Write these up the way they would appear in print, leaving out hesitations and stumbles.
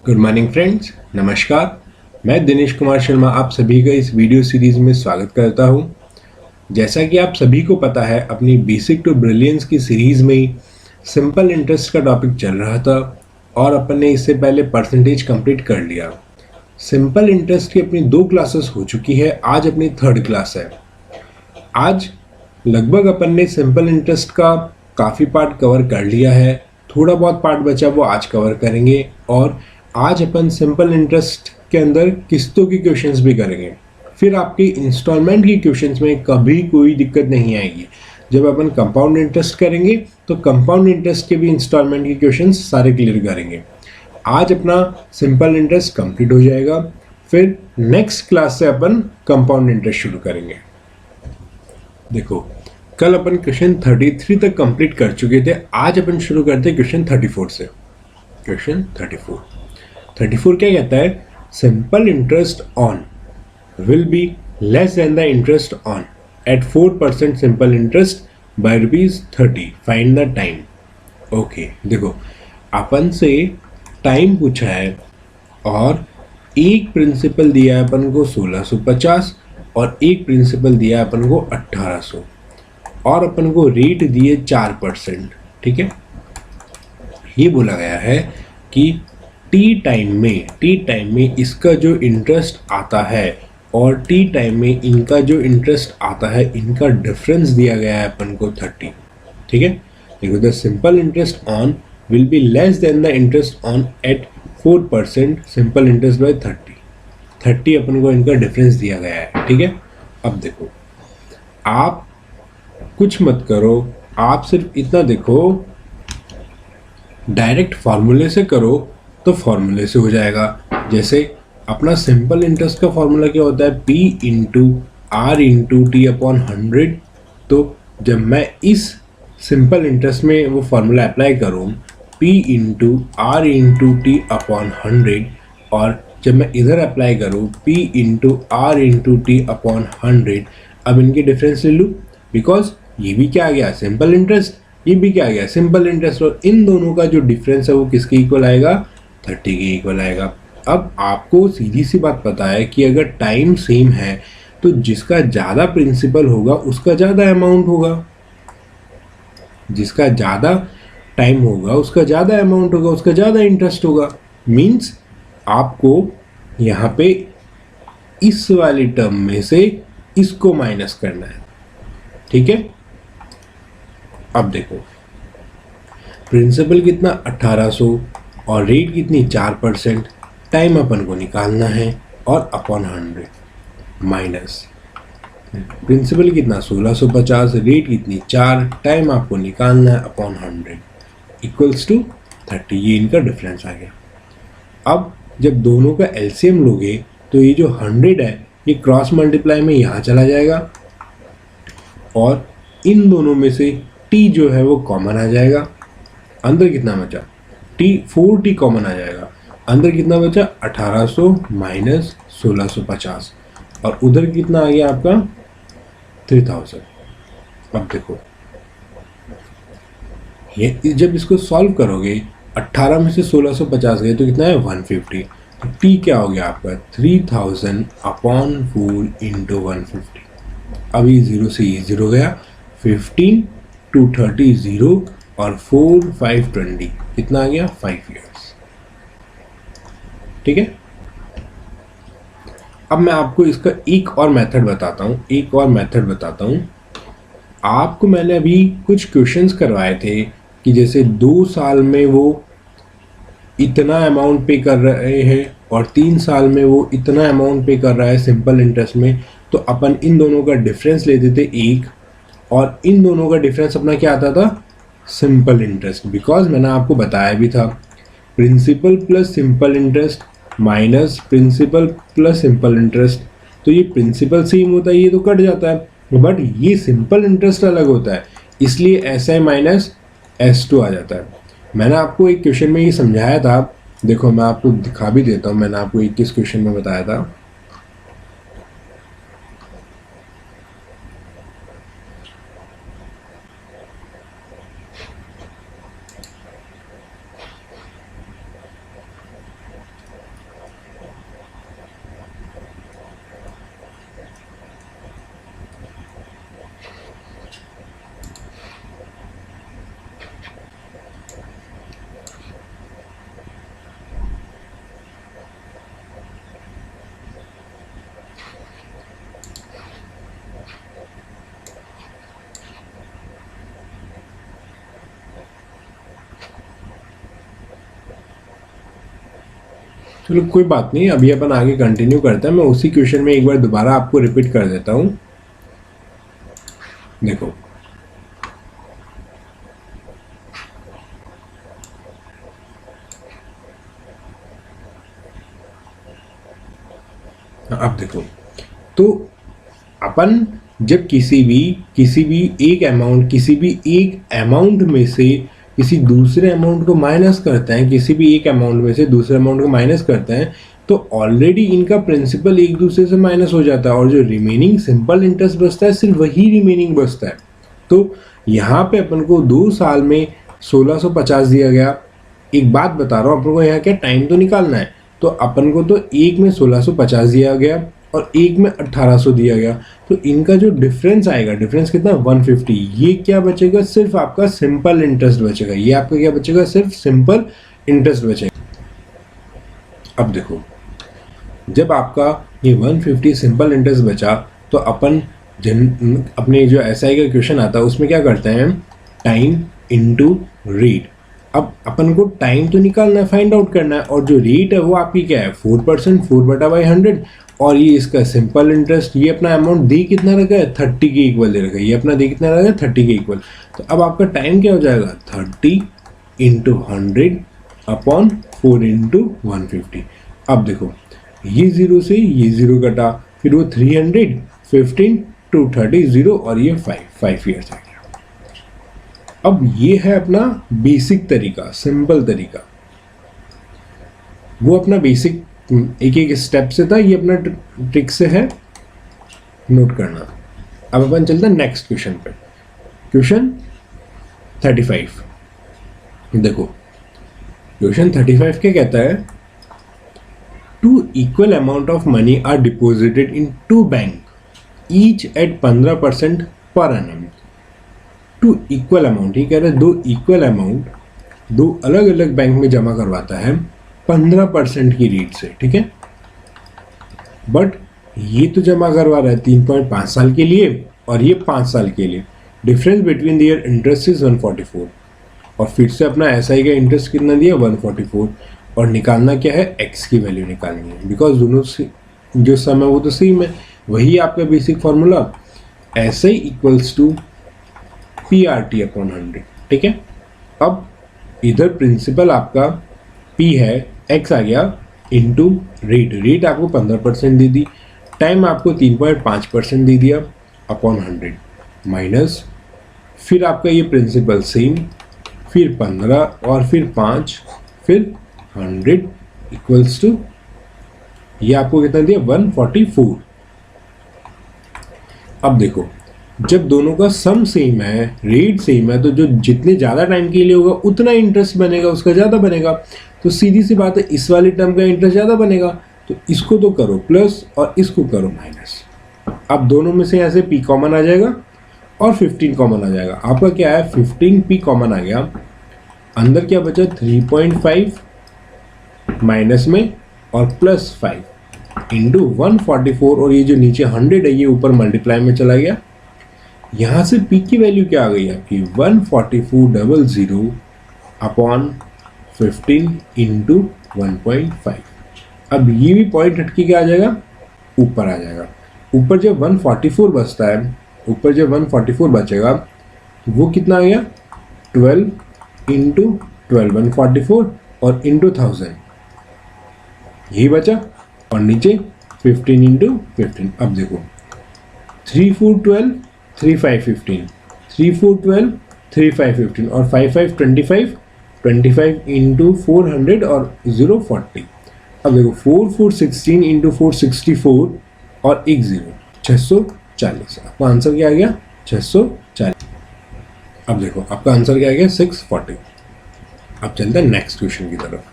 Good morning friends, नमस्कार। मैं दिनेश कुमार शर्मा आप सभी का इस वीडियो सीरीज में स्वागत करता हूं। जैसा कि आप सभी को पता है, अपनी बेसिक टू ब्रिलियंस की सीरीज में ही सिंपल इंटरेस्ट का टॉपिक चल रहा था और अपन ने इससे पहले परसेंटेज कंप्लीट कर लिया। सिंपल इंटरेस्ट की अपनी 2 क्लासेस हो चुकी है, आज अपनी 3rd क्लास है। आज लगभग अपन ने सिंपल इंटरेस्ट का काफ़ी पार्ट कवर कर लिया है, थोड़ा बहुत पार्ट बचा वो आज कवर करेंगे। और आज अपन सिंपल इंटरेस्ट के अंदर किस्तों की क्वेश्चंस भी करेंगे। फिर आपकी इंस्टॉलमेंट की क्वेश्चंस में कभी कोई दिक्कत नहीं आएगी। जब अपन कंपाउंड इंटरेस्ट करेंगे तो कंपाउंड इंटरेस्ट के भी इंस्टॉलमेंट की क्वेश्चंस सारे क्लियर करेंगे। आज अपना सिंपल इंटरेस्ट कंप्लीट हो जाएगा, फिर नेक्स्ट क्लास से अपन कंपाउंड इंटरेस्ट शुरू करेंगे। देखो, कल अपन क्वेश्चन 33 तक कंप्लीट कर चुके थे, आज अपन शुरू करते हैं क्वेश्चन 34 से। क्वेश्चन 34 क्या कहता है? Simple interest on will be less than the interest on at 4% simple interest by ₹30। Find the time. Okay, देखो अपन से टाइम पूछा है और एक प्रिंसिपल दिया है अपन को 1650 और एक प्रिंसिपल दिया है अपन को 1800 और अपन को रेट दिए 4%। ठीक है, ये बोला गया है कि टी टाइम में इसका जो इंटरेस्ट आता है और टी टाइम में इनका जो इंटरेस्ट आता है, इनका डिफरेंस दिया गया है अपन को 30। ठीक है, देखो, the simple interest on will be less than the interest on at 4% simple interest by 30 अपन को इनका डिफरेंस दिया गया है। ठीक है, अब देखो, आप कुछ मत करो, आप सिर्फ इतना देखो, डायरेक्ट फार्मूले से करो तो फार्मूले से हो जाएगा। जैसे अपना सिंपल इंटरेस्ट का फार्मूला क्या होता है? P into R into T upon 100। तो जब मैं इस सिंपल इंटरेस्ट में वो फार्मूला अप्लाई करूँ, P into R into T upon 100, और जब मैं इधर अप्लाई करूँ P into R into T upon 100, अब इनकी डिफरेंस ले लूँ, बिकॉज ये भी क्या आ गया? सिंपल इंटरेस्ट, ये भी क्या आ गया? Simple interest. और इन दोनों का जो डिफरेंस है वो किसके इक्वल आएगा? 30 के इक्वल आएगा। अब आपको सीधी सी बात पता है कि अगर टाइम सेम है तो जिसका ज़्यादा प्रिंसिपल होगा उसका ज़्यादा अमाउंट होगा, जिसका ज़्यादा टाइम होगा उसका ज़्यादा अमाउंट होगा, उसका ज़्यादा इंटरेस्ट होगा। मीन्स आपको यहाँ पे इस वाली टर्म में से इसको माइनस करना है। ठीक है, अब देखो, प्रिंसिपल कितना? 1800 और रेट कितनी? 4%। टाइम अपन को निकालना है और अपॉन 100 माइनस प्रिंसिपल कितना? 1650, रेट कितनी? 4, टाइम आपको निकालना है अपॉन 100 इक्वल्स टू 30। ये इनका डिफरेंस आ गया। अब जब दोनों का एलसीएम लोगे तो ये जो 100 है ये क्रॉस मल्टीप्लाई में यहाँ चला जाएगा और इन दोनों में से t जो है वो कॉमन आ जाएगा। अंदर कितना बचा? t 4t कॉमन आ जाएगा। अंदर कितना बचा? 1800 माइनस 1650 और उधर कितना आ गया आपका? 3000। अब देखो, ये जब इसको सॉल्व करोगे, 18 में से 1650 गए तो कितना है? 150। तो t क्या हो गया आपका? 3000 अपॉन 4 इंटू 150। अब ये 0 से ये 0 गया, 15 टू 30 0 और 4 5 20 कितना आ गया? 5 ईयर्स। ठीक है, अब मैं आपको इसका एक और मेथड बताता हूँ। आपको मैंने अभी कुछ क्वेश्चंस करवाए थे कि जैसे 2 साल में वो इतना अमाउंट पे कर रहे हैं और 3 साल में वो इतना अमाउंट पे कर रहा है सिंपल इंटरेस्ट में, तो अपन इन दोनों का डिफरेंस लेते थे 1 और इन दोनों का डिफरेंस अपना क्या आता था? Simple interest. बिकॉज मैंने आपको बताया भी था, principal plus simple interest minus principal plus simple interest, तो ये प्रिंसिपल सेम होता है, ये तो कट जाता है, बट ये सिंपल इंटरेस्ट अलग होता है, इसलिए SI माइनस S2 आ जाता है। मैंने आपको एक क्वेश्चन में ये समझाया था, देखो मैं आपको दिखा भी देता हूँ, मैंने आपको 21 क्वेश्चन में बताया था। चलो कोई बात नहीं, अभी अपन आगे कंटिन्यू करते हैं। मैं उसी क्वेश्चन में एक बार दोबारा आपको रिपीट कर देता हूँ। देखो अब देखो, तो अपन जब किसी भी एक अमाउंट में से किसी दूसरे अमाउंट को माइनस करते हैं, किसी भी एक अमाउंट में से दूसरे अमाउंट को माइनस करते हैं, तो ऑलरेडी इनका प्रिंसिपल एक दूसरे से माइनस हो जाता है और जो रिमेनिंग सिंपल इंटरेस्ट बचता है सिर्फ वही रिमेनिंग बचता है। तो यहाँ पे अपन को 2 साल में 1650 दिया गया। एक बात बता रहा हूँ अपन को, यहाँ क्या टाइम तो निकालना है, तो अपन को तो एक में 1650 दिया गया और एक में 1800 दिया गया, तो इनका जो डिफरेंस आएगा, डिफरेंस कितना 150, ये क्या बचेगा, सिर्फ आपका सिंपल इंटरेस्ट बचेगा। ये आपका क्या बचेगा, सिर्फ सिंपल इंटरेस्ट बचेगा। अब देखो, जब आपका ये 150 सिंपल इंटरेस्ट बचा, तो अपन अपने जो एसआई का क्वेश्चन आता है उसमें क्या करते हैं, टाइम इनटू रेट। अब अपन को टाइम तो निकालना है, फाइंड आउट करना है, और जो रेट है वो आपकी क्या है 4%, 4/100, और ये इसका सिंपल इंटरेस्ट, ये अपना अमाउंट दे कितना रखा है 30 के इक्वल दे रखा है, ये अपना दे कितना रखा है 30 के इक्वल। तो अब आपका टाइम क्या हो जाएगा 30 × 100 अपॉन 4 × 150। अब देखो, ये 0 से ये 0 कटा, फिर वो 300, 15, 230, 0 और ये 5 ईयर्स आ गया। अब ये है अपना बेसिक तरीका, सिंपल तरीका, वो अपना बेसिक एक एक स्टेप से था, ये अपना ट्रिक से है, नोट करना। अब अपन चलते हैं नेक्स्ट क्वेश्चन पे। क्वेश्चन 35 देखो, क्वेश्चन 35 क्या कहता है, 2 equal amount of money are deposited in 2 banks, each at 15% per annum। 2 equal amount, ये कह रहे हैं 2 equal amount 2 अलग अलग बैंक में जमा करवाता है 15% की रेट से, ठीक है। बट ये तो जमा करवा रहा है 3.5 साल के लिए और ये 5 साल के लिए। Difference between their interest is 144, और फिर से अपना एसआई का इंटरेस्ट कितना दिया 144, और निकालना क्या है, एक्स की वैल्यू निकालनी है, बिकॉज दोनों जो सम है वो तो सेम है। वही आपका basic formula, SI equals to PRT upon 100, ठीक है। अब इधर प्रिंसिपल आपका P है, X आ गया इंटू रेट आपको 15% दे दी, टाइम आपको 3.5% दे दिया अपॉन 100, माइनस फिर आपका ये प्रिंसिपल सेम, फिर 15 और फिर 5, फिर 100 इक्वल्स टू, ये आपको कितना दिया 144। अब देखो, जब दोनों का सम सेम है, रेट सेम है, तो जो जितने ज़्यादा टाइम के लिए होगा उतना इंटरेस्ट बनेगा, उसका ज़्यादा बनेगा। तो सीधी सी बात है, इस वाले टर्म का इंटरेस्ट ज़्यादा बनेगा, तो इसको तो करो प्लस और इसको करो माइनस। अब दोनों में से यहाँ से P कॉमन आ जाएगा और 15 कॉमन आ जाएगा। आपका क्या है 15P कॉमन आ गया, अंदर क्या बचा 3.5 माइनस में और प्लस 5 इंटू 144, और ये जो नीचे 100 है ये ऊपर मल्टीप्लाई में चला गया। यहाँ से P की वैल्यू क्या आ गई आपकी 14400 अपॉन 15 इंटू 1.5। अब ये भी पॉइंट हटके क्या आ जाएगा, ऊपर आ जाएगा। ऊपर जब 144 बचता है, ऊपर जब 144 बचेगा तो वो कितना आ गया 12 इंटू 12 144 और इंटू 1000, यही बचा, और नीचे 15 इंटू 15। अब देखो 3 4 12 3 5 15, 3 4 12 3 5 15 और 5 5 25, 25 इंटू 400 और 0 40। अब देखो 4 4 16 इंटू 4 64 और एक 0 640। आपका आंसर क्या आ गया 640। अब देखो आपका आंसर क्या आ गया 640। अब चलते हैं नेक्स्ट क्वेश्चन की तरफ।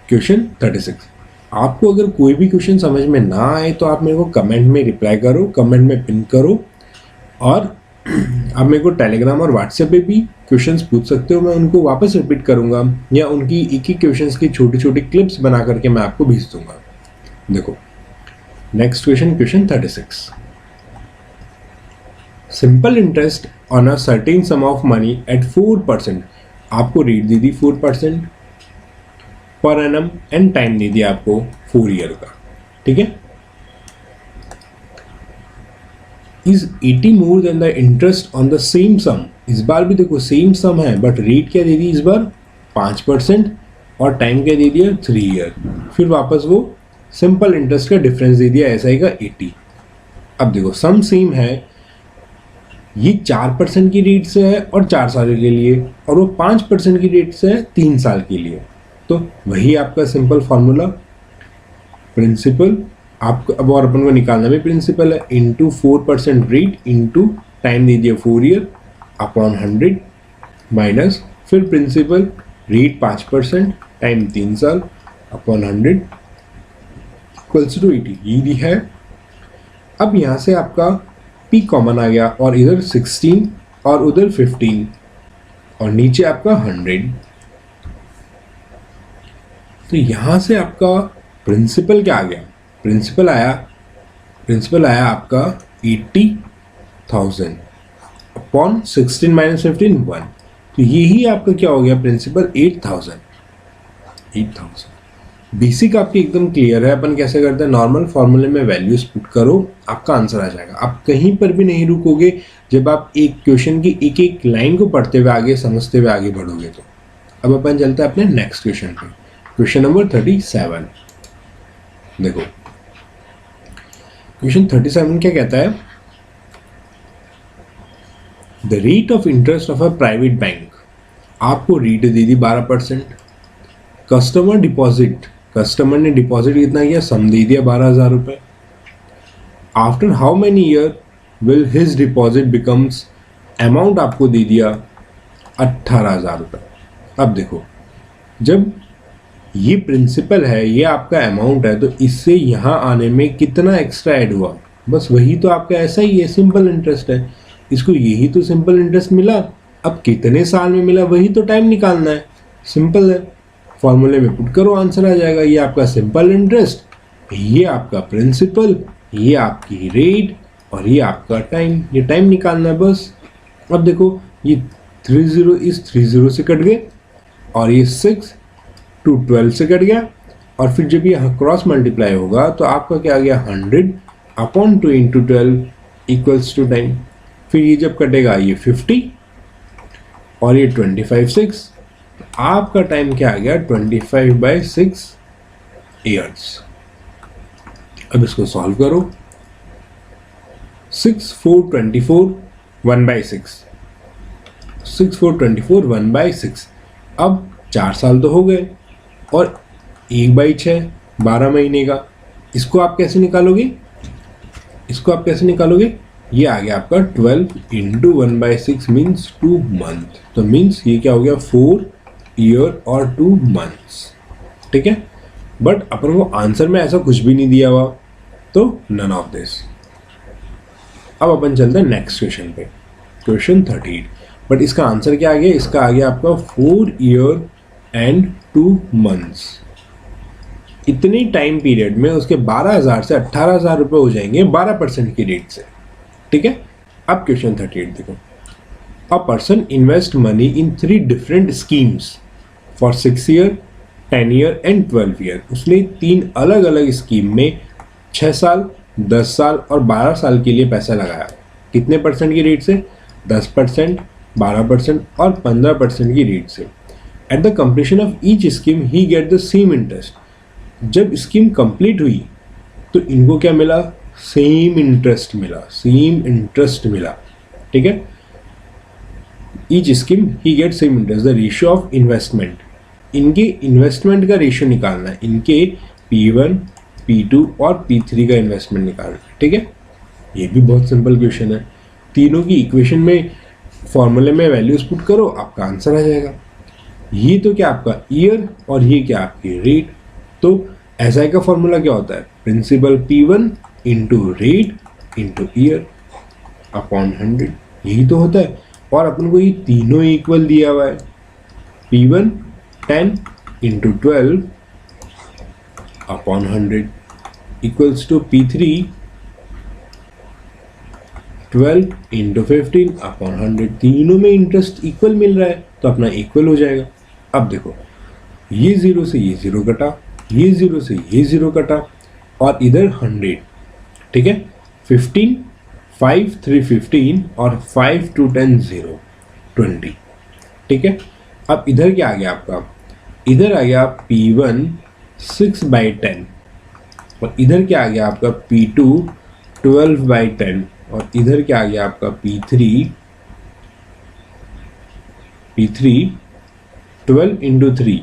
क्वेश्चन 36। आपको अगर कोई भी क्वेश्चन समझ में ना आए तो आप मेरे को कमेंट में रिप्लाई करो, कमेंट में पिन करो, और आप मेरे को टेलीग्राम और व्हाट्सएप पे भी क्वेश्चंस पूछ सकते हो, मैं उनको वापस रिपीट करूंगा या उनकी एक ही क्वेश्चंस की छोटी छोटी क्लिप्स बना करके मैं आपको भेज दूंगा। देखो next question, question 36। Simple interest on a certain sum of money at 4%। आपको रेट दे दी 4%, पर एनम एंड टाइम दे दिया आपको 4 ईयर का। ठीक है, is 80 more than the interest on the same sum. इस बार भी देखो सेम सम है बट रेट क्या दे दी इस बार 5% और टाइम क्या दे दिया 3 ईयर। फिर वापस वो सिंपल इंटरेस्ट का डिफरेंस दे दिया एसआई का 80। अब देखो सम सेम है, ये 4% की रेट से है और 4 साल के लिए, और वो 5% की रेट से है 3 साल के लिए। तो वही आपका सिंपल फॉर्मूला प्रिंसिपल आपको अब, और अपन को निकालना भी प्रिंसिपल है, इंटू 4% रेट इंटू टाइम दे दिया 4 ईयर अपॉन 100 माइनस फिर प्रिंसिपल रेट 5% टाइम 3 साल अपॉन 100 इक्वल्स टू 80। ये दी है। अब यहाँ से आपका P कॉमन आ गया और इधर 16 और उधर 15 और नीचे आपका 100। तो यहाँ से आपका प्रिंसिपल क्या आ गया, प्रिंसिपल आया आपका 80,000 अपॉन 16 माइनस 15 1। तो यही आपका क्या हो गया प्रिंसिपल 8,000। बेसिक आपकी एकदम क्लियर है। अपन कैसे करते हैं, नॉर्मल फॉर्मूले में वैल्यूज पुट करो, आपका आंसर आ जाएगा। आप कहीं पर भी नहीं रुकोगे जब आप एक क्वेश्चन की एक एक लाइन को पढ़ते हुए आगे समझते हुए आगे बढ़ोगे। तो अब अपन चलते हैं अपने नेक्स्ट क्वेश्चन पे, क्वेश्चन नंबर 37। देखो क्वेश्चन 37 क्या कहता है, the rate of interest of a private bank. आपको रेट दे दी 12%। कस्टमर ने डिपॉजिट कितना किया, सम दे दिया 12,000 रुपए। After how many year will his deposit becomes, amount आपको दे दिया 18,000 रुपए। अब देखो जब ये प्रिंसिपल है, ये आपका अमाउंट है, तो इससे यहाँ आने में कितना एक्स्ट्रा ऐड हुआ, बस वही तो आपका ऐसा ही है, सिंपल इंटरेस्ट है। इसको यही तो सिंपल इंटरेस्ट मिला। अब कितने साल में मिला वही तो टाइम निकालना है, सिंपल है। फॉर्मूले में पुट करो आंसर आ जाएगा। ये आपका सिंपल इंटरेस्ट, ये आपका प्रिंसिपल, ये आपकी रेट और ये आपका टाइम। ये टाइम निकालना है बस। अब देखो ये 30 इस 30 से कट गए और ये 6 to 12 से कट गया, और फिर जब ये क्रॉस मल्टीप्लाई होगा तो आपका क्या आ गया 100 upon 2 into 12 equals to time. फिर ये जब कटेगा ये 50 और ये 25/6, आपका टाइम क्या आ गया 25/6 ईयर्स। अब इसको सॉल्व करो, 6 4 24 1/6, 6 4 24 1/6। अब 4 साल तो हो गए और 1/6 12 महीने का। इसको आप कैसे निकालोगे, ये आ गया आपका 12 इंटू 1/6 मीन्स 2 मंथ। तो मीन्स ये क्या हो गया 4 ईयर और 2 मंथ्स। ठीक है, बट अपन को आंसर में ऐसा कुछ भी नहीं दिया हुआ, तो नन ऑफ दिस। अब अपन चलते हैं नेक्स्ट क्वेश्चन पे, क्वेश्चन 13। बट इसका आंसर क्या आ गया, इसका आ गया आपका 4 ईयर एंड 2 मंथ्स। इतनी टाइम पीरियड में उसके 12,000 से 18,000 रुपए हो जाएंगे 12% की रेट से। ठीक है, अब क्वेश्चन 38 देखो, a person invest money in 3 different schemes for 6 year 10 year and 12 year. उसने 3 अलग अलग स्कीम में 6 साल 10 साल और 12 साल के लिए पैसा लगाया। कितने परसेंट की रेट से, 10%, 12% और 15% की रेट से। At the completion of each scheme he get the same interest. जब स्कीम कंप्लीट हुई तो इनको क्या मिला, सेम इंटरेस्ट मिला। ठीक है, each scheme he get same interest. The ratio of investment, इनके इन्वेस्टमेंट का रेशियो निकालना है, इनके P1 P2 और P3 का इन्वेस्टमेंट निकालना है। ठीक है, ये भी बहुत सिंपल क्वेश्चन है। तीनों की इक्वेशन में फॉर्मूले में वैल्यूज पुट करो, आपका आंसर आ जाएगा। ये तो क्या आपका ईयर और ये क्या आपकी रेट। तो एसआई का फॉर्मूला क्या होता है, principal P1 into rate into year upon 100, यही तो होता है। और अपन को ये तीनों इक्वल दिया हुआ है, P1 10 into 12 upon 100 equals to P3 12 into 15 upon 100। तीनों में इंटरेस्ट इक्वल मिल रहा है तो अपना इक्वल हो जाएगा। अब देखो ये 0 से ये 0 कटा, ये 0 से ये 0 कटा, और इधर 100, ठीक है। 15, 5 3 15 और 5 2 10 0 20, ठीक है। अब इधर क्या आ गया आपका, इधर आ गया P1 6/10, और इधर क्या आ गया आपका P2 12/10, और इधर क्या आ गया आपका P3 12 × 3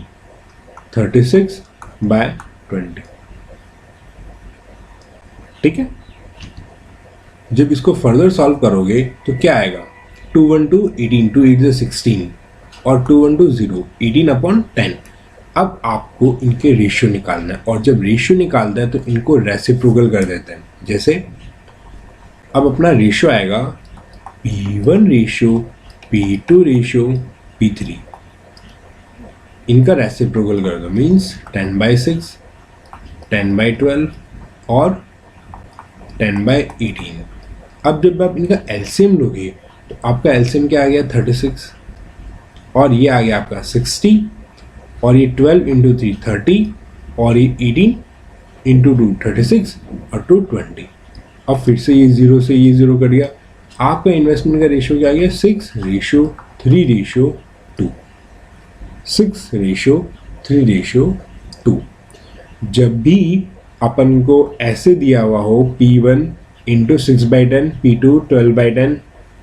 36/20, ठीक है। जब इसको फर्दर सॉल्व करोगे तो क्या आएगा, 2 1 2 18, 2 8 16, और 2 1 2 0 18/10। अब आपको इनके रेशियो निकालना है, और जब रेशियो निकालता है तो इनको रेसिप्रोकल कर देते हैं। जैसे अब अपना रेशियो आएगा P1 ratio P2 ratio P3, इनका रेसिप्रोकल कर दो, मीन्स 10/6, 10/12 और 10/18। अब जब आप इनका एलसीएम लोगे तो आपका एलसीएम क्या आ गया 36, और ये आ गया आपका 60, और ये 12 × 3 30, और ये 18 × 2 36, और 2 20। अब फिर से ये 0 से ये 0 कट गया, आपका इन्वेस्टमेंट का रेशियो क्या आ गया 6:3:2, 6:3:2। जब भी अपन को ऐसे दिया हुआ हो P1 × 6/10, P2 12/10,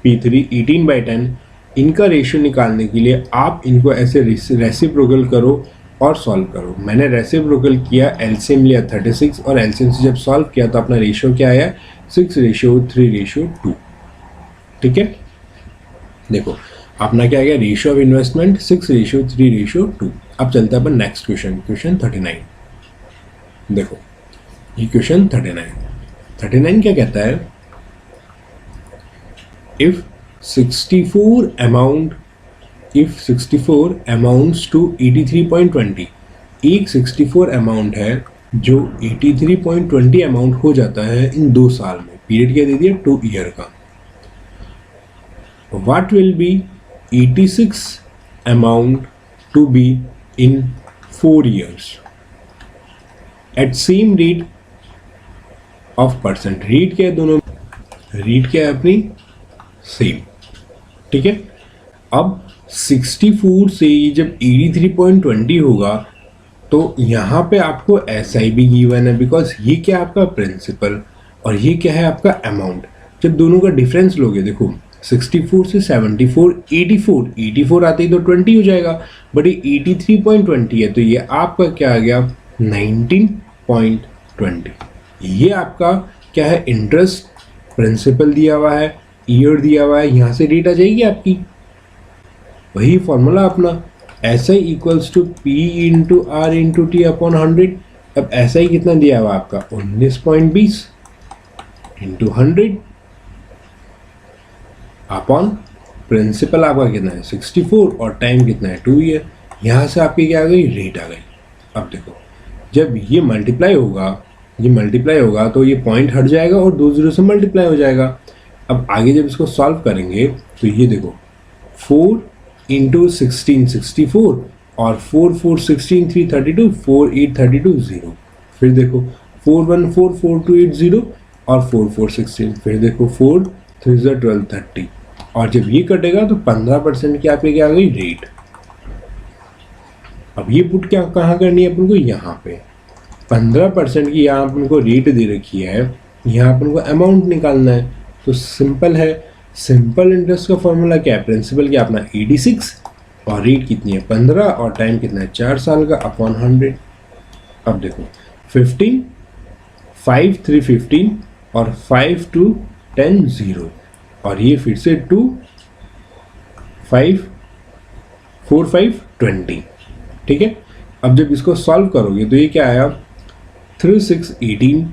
P3 18/10, इनका रेशियो निकालने के लिए आप इनको ऐसे रेसिप्रोकल करो और सॉल्व करो। मैंने रेसिप्रोकल किया, एलसीएम लिया 36, और एलसीएम से जब सॉल्व किया तो अपना रेशियो क्या आया 6:3:2, ठीक है। देखो अपना क्या आ गया, रेशियो ऑफ इन्वेस्टमेंट 6:3:2। अब चलता है अपन नेक्स्ट क्वेश्चन, क्वेश्चन 39। देखो ये क्वेश्चन 39 क्या कहता है, इफ 64 amounts to 83.20, एक 64 अमाउंट है जो 83.20 अमाउंट हो जाता है इन 2 साल में, पीरियड क्या दे दिया 2 ईयर का। What will be 86 amount to be in 4 years at same rate of percent? Rate क्या है दोनों, रेट क्या है अपनी सेम, ठीक है। अब 64 से जब 83.20 होगा तो यहाँ पे आपको SI भी गिवन है, बिकॉज ये क्या है आपका प्रिंसिपल और ये क्या है आपका अमाउंट। जब दोनों का डिफरेंस लोगे, देखो 64 से 74 84 आते ही तो 20 हो जाएगा, बट ये 83.20 है तो ये आपका क्या आ गया 19.20। ये आपका क्या है इंटरेस्ट, प्रिंसिपल दिया हुआ है, ईयर दिया हुआ है, यहाँ से रेट आ जाएगी आपकी। वही फॉर्मूला अपना SI equals to P × R × T upon 100। अब SI कितना दिया हुआ आपका 19.20 × 100 अपॉन प्रिंसिपल आपका कितना है 64 और टाइम कितना है 2 ईयर। यहाँ से आपकी क्या आ गई रेट आ गई। अब देखो जब ये मल्टीप्लाई होगा तो ये पॉइंट हट जाएगा और 2 0 से मल्टीप्लाई हो जाएगा। अब आगे जब इसको सॉल्व करेंगे तो ये देखो 4 × 16 64 और 4 4 16 3 32 4 8 32 0। फिर देखो 4 1 4 4 2 8 0 और 4 4 16। फिर देखो 4 3 12 30। और जब ये कटेगा तो 15% की आपकी क्या आ गई रेट। अब ये पुट क्या कहाँ करनी है अपन को, यहाँ पे 15% की यहाँ अपन को रेट दे रखी है, यहाँ अपन को अमाउंट निकालना है। तो सिंपल है, सिंपल इंटरेस्ट का फॉर्मूला क्या है, प्रिंसिपल क्या अपना 86 और रेट कितनी है 15 और टाइम कितना है 4 साल का अपॉन 100। अब देखो 15 5 3 15 और 5 2 10 0 और ये फिर से 2 5 4 5 20। ठीक है। अब जब इसको सॉल्व करोगे तो ये क्या आया 3 6 18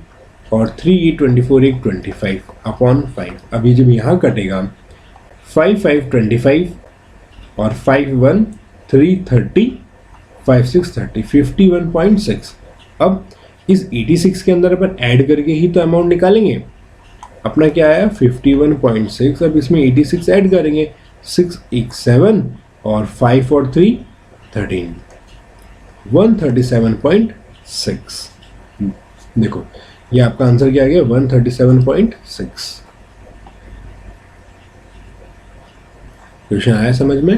और 3 8 24 1 25 अपॉन 5। अभी जब यहाँ कटेगा 5 5 25 और 5 1 3 30 5 6 30 51.6। अब इस 86 के अंदर अपन ऐड करके ही तो अमाउंट निकालेंगे। अपना क्या आया 51.6। अब इसमें 86 ऐड करेंगे 6 1 7 और 5 और 3 13 137.6। देखो ये आपका आंसर क्या आ गया, 137.6। क्वेश्चन आया समझ में?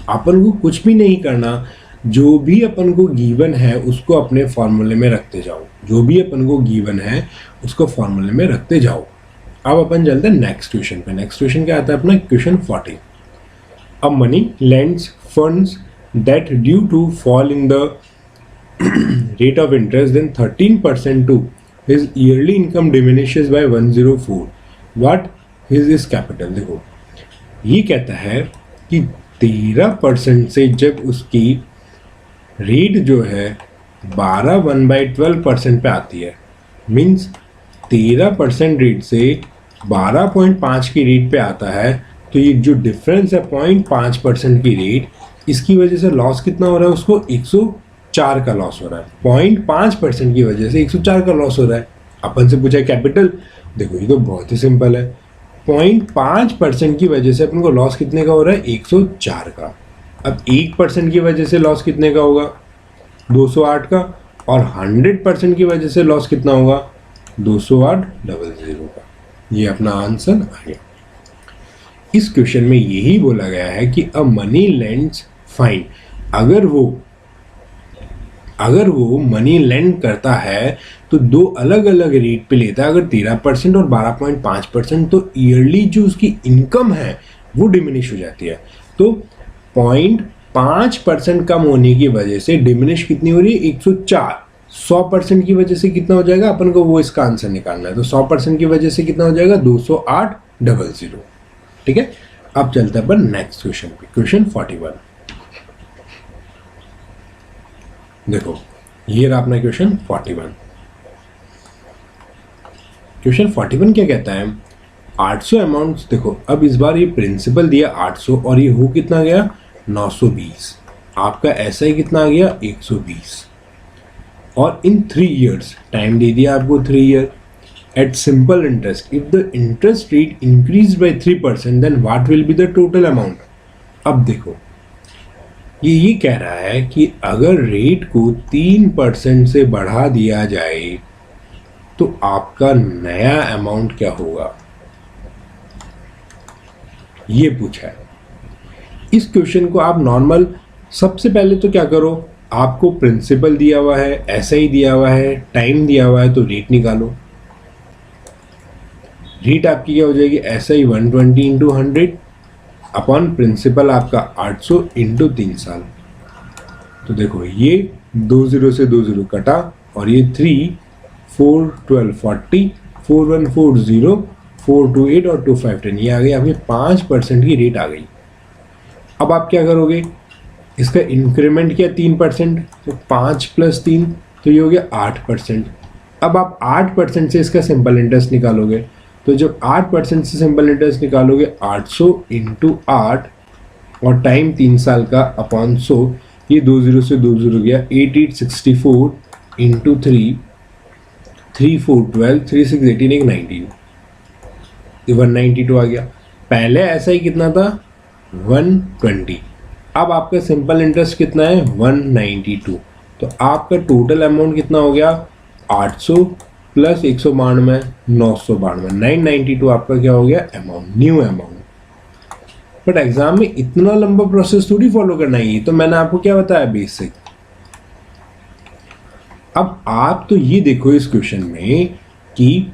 अपन को कुछ भी नहीं करना, जो भी अपन को गिवन है उसको अपने फॉर्मूले में रखते जाओ, जो भी अपन को गिवन है उसको फॉर्मूले में रखते जाओ। अब अपन चलते हैं नेक्स्ट क्वेश्चन पे। नेक्स्ट क्वेश्चन क्या आता है अपना, question 40। A money lends funds that due to fall in the rate of interest then 13% to his yearly income diminishes by 104, what is his capital। देखो ये कहता है कि 13% से जब उसकी रेट जो है 1/12% पे आती है, मीन्स 13% रेट से 12.5 की रेट पे आता है, तो ये जो डिफरेंस है 0.5% की रेट, इसकी वजह से लॉस कितना हो रहा है उसको, 104 का लॉस हो रहा है। 0.5% की वजह से 104 का लॉस हो रहा है। अपन से पूछा कैपिटल, देखो ये तो बहुत ही सिंपल है। 0.5% की वजह से अपन को लॉस कितने का हो रहा है, 104 का। अब 1% की वजह से लॉस कितने का होगा, 208 का, और 100% की वजह से लॉस कितना होगा, 208,000 का। ये अपना आंसर आ गया। इस क्वेश्चन में यही बोला गया है कि अ मनी लेंड्स फाइन, अगर वो मनी लेंड करता है तो दो अलग अलग रेट पे लेता है। अगर 13% और 12.5%, तो ईयरली जो उसकी इनकम है वो डिमिनिश हो जाती है। तो 0.5% कम होने की वजह से डिमिनिश कितनी हो रही है, 104। 100% की वजह से कितना हो जाएगा, अपन को वो इसका आंसर निकालना है। तो 100% की वजह से कितना हो जाएगा, 208,000। ठीक है, अब चलते हैं अपन नेक्स्ट क्वेश्चन पे, क्वेश्चन 41। देखो ये रहा अपना क्वेश्चन 41। क्वेश्चन 41 क्या कहता है, 800 अमाउंट्स। देखो अब इस बार ये प्रिंसिपल दिया 800 और ये हो कितना गया, 920। आपका ऐसा ही कितना आ गया, 120। और इन 3 years टाइम दे दिया आपको 3 year at simple interest, if the interest rate increased by 3% then what will be the total amount। अब देखो ये कह रहा है कि अगर रेट को 3% से बढ़ा दिया जाए तो आपका नया अमाउंट क्या होगा, ये पूछा है। इस क्वेश्चन को आप नॉर्मल, सबसे पहले तो क्या करो, आपको प्रिंसिपल दिया हुआ है, ऐसा ही दिया हुआ है, टाइम दिया हुआ है, तो रेट निकालो। रेट आपकी क्या हो जाएगी, ऐसा ही 120 इंटू 100 अपॉन प्रिंसिपल आपका 800 इंटू 3 साल। तो देखो ये 20 से 20 कटा, और ये 3 4 12 40 4140 428 और 2510, ये आ गई आपकी 5% की रेट आ गई। अब आप क्या करोगे, इसका इंक्रीमेंट किया 3%, तो 5 + 3 तो ये हो गया 8%। अब आप 8% से इसका सिंपल इंटरेस्ट निकालोगे, तो जब 8% से सिंपल इंटरेस्ट निकालोगे 800 इंटू 8 और टाइम 3 साल का अपॉन 100, ये 20 से 20 गया, 8864 इंटू 3 3 4 12 3 6 18 एक 19, 192 आ गया। पहले ऐसा ही कितना था, 120। अब आपका सिंपल इंटरेस्ट कितना है, 192। तो आपका टोटल अमाउंट कितना हो गया, 800 प्लस 192 992, 992 आपका क्या हो गया amount, new amount. But exam में इतना लंबा प्रोसेस थोड़ी फॉलो करना है, तो मैंने आपको क्या बताया, बेसिक। अब आप तो ये देखो इस क्वेश्चन में कि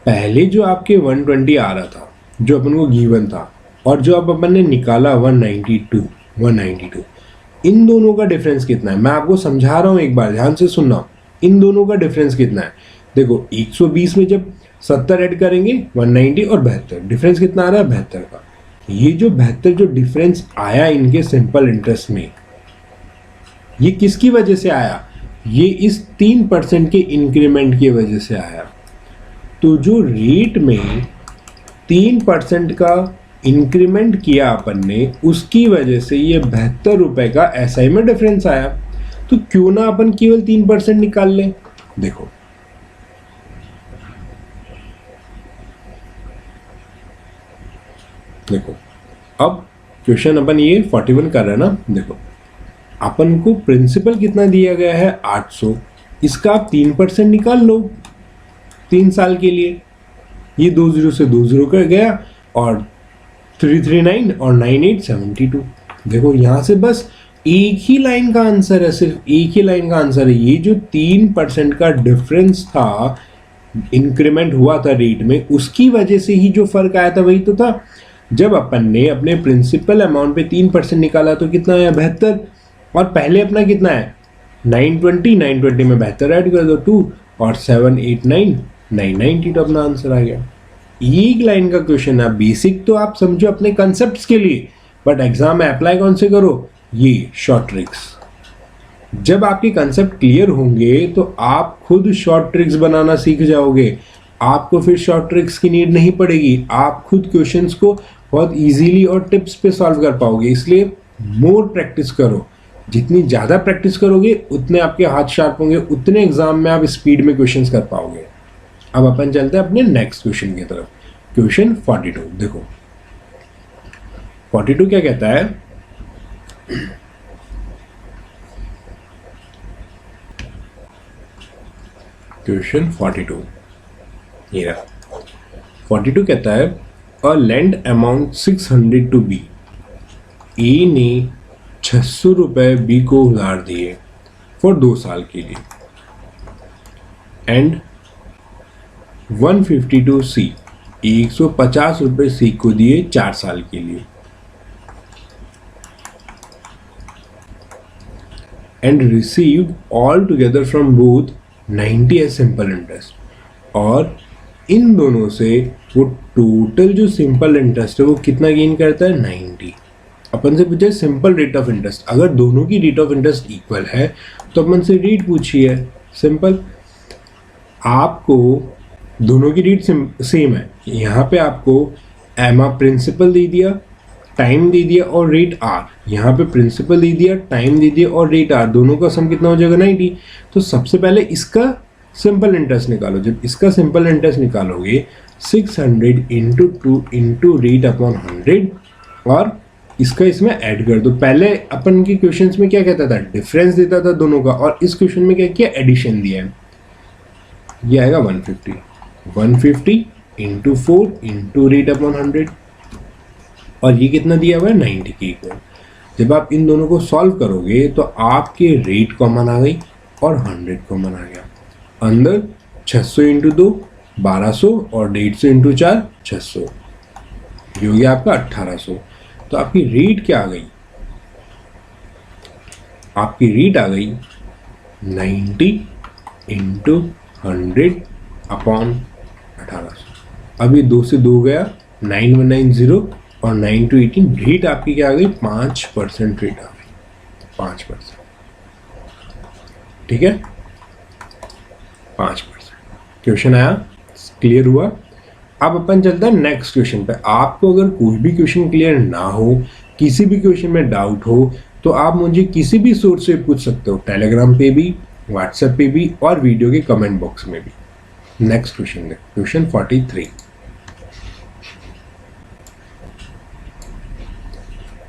पहले जो आपके 120 आ रहा था, जो अपन को गिवन था, और जो अब अपन ने निकाला 192, इन दोनों का डिफरेंस कितना है, मैं आपको समझा रहा हूं, एक बार ध्यान से सुनना। इन दोनों का डिफरेंस कितना है, देखो 120 में जब 70 ऐड करेंगे 190 और 72, डिफरेंस कितना आ रहा है, 72 का। ये जो 72 जो डिफरेंस आया इनके सिंपल इंटरेस्ट में, ये किसकी वजह से आया, ये इस 3% के इंक्रीमेंट की वजह से आया। तो जो रेट में 3% का इंक्रीमेंट किया अपन ने, उसकी वजह से ये 72 रुपए का एसआई में डिफरेंस आया। तो क्यों ना अपन केवल 3% निकाल लें। देखो अब क्वेश्चन अपन ये 41 कर रहे हैं ना। देखो अपन को प्रिंसिपल कितना दिया गया है 800, इसका आप 3% निकाल लो 3 साल के लिए। ये 20 से 20 कर गया और 339 और 9872। देखो यहाँ से बस एक ही लाइन का आंसर है, सिर्फ एक ही लाइन का आंसर है। ये जो 3% का डिफरेंस था, इंक्रीमेंट हुआ था रेट में, उसकी वजह से ही जो फर्क आया था वही तो था। जब अपन ने अपने प्रिंसिपल अमाउंट पे 3% निकाला तो कितना आया 72, और पहले अपना कितना है 920, 920 में 72 ऐड कर दो 2 और 789 990, तो अपना आंसर आ गया। एक लाइन का क्वेश्चन है, बेसिक तो आप समझो अपने कंसेप्ट के लिए, बट एग्जाम में अप्लाई कौन से करो, ये शॉर्ट ट्रिक्स। जब आपके कंसेप्ट क्लियर होंगे तो आप खुद शॉर्ट ट्रिक्स बनाना सीख जाओगे, आपको फिर शॉर्ट ट्रिक्स की नीड नहीं पड़ेगी, आप खुद क्वेश्चंस को बहुत इजीली और टिप्स पे सॉल्व कर पाओगे। इसलिए मोर प्रैक्टिस करो, जितनी ज़्यादा प्रैक्टिस करोगे उतने आपके हाथ शार्प होंगे, उतने एग्जाम में आप स्पीड में क्वेश्चंस कर पाओगे। अब अपन चलते हैं अपने नेक्स्ट क्वेश्चन की तरफ। क्वेश्चन 42 देखो, 42 क्या कहता है, क्वेश्चन 42 ये रहा। 42 कहता है a land amount 600 to B, A ने 600 रुपए बी को उधार दिए फॉर 2 साल के लिए, एंड 150 टू सी, 150 रुपए सी को दिए 4 साल के लिए, and received all together from both 90 as simple interest. और इन दोनों से वो टोटल जो सिंपल इंटरेस्ट है वो कितना गेन करता है 90। अपन से पूछे सिंपल रेट ऑफ इंटरेस्ट, अगर दोनों की रेट ऑफ इंटरेस्ट इक्वल है तो अपन से रेट पूछी है सिंपल। आपको दोनों की रेट सेम है, यहाँ पे आपको एमा प्रिंसिपल दे दिया, टाइम दे दिया और रेट आर, यहाँ पे प्रिंसिपल दे दिया, टाइम दे दिया और रेट आर, दोनों का सम कितना हो जाएगा 90। तो सबसे पहले इसका सिंपल इंटरेस्ट निकालो। जब इसका सिंपल इंटरेस्ट निकालोगे 600 इंटू 2 इंटू रेट अपॉन 100 और इसका इसमें ऐड कर दो। पहले अपन के क्वेश्चंस में क्या कहता था, डिफरेंस देता था दोनों का, और इस क्वेश्चन में क्या किया, एडिशन दिया है। ये आएगा 150 इंटू 4 इंटू रेट अपॉन 100, और ये कितना दिया हुआ है 90 के इक्वल। जब आप इन दोनों को सॉल्व करोगे तो आपके रेट कॉमन आ गई और 100 कॉमन आ गया। अंदर 600 इंटू 2 1200 और 150 इंटू 4 600, ये हो गया आपका 1800। तो आपकी रेट क्या आ गई, आपकी रेट आ गई 90 इंटू 100 अपॉन 1800। अब ये 2 से 2 गया, 9190 और 9 to 18, रेट आपकी क्या आ गई 5% रेट आ गई, 5%। ठीक है, 5%। क्वेश्चन आया, क्लियर हुआ। अब अपन चलता है नेक्स्ट क्वेश्चन पे। आपको अगर कोई भी क्वेश्चन क्लियर ना हो, किसी भी क्वेश्चन में डाउट हो, तो आप मुझे किसी भी सोर्स से पूछ सकते हो, टेलीग्राम पे भी, व्हाट्सएप पे भी और वीडियो के कमेंट बॉक्स में भी। नेक्स्ट क्वेश्चन है क्वेश्चन 43।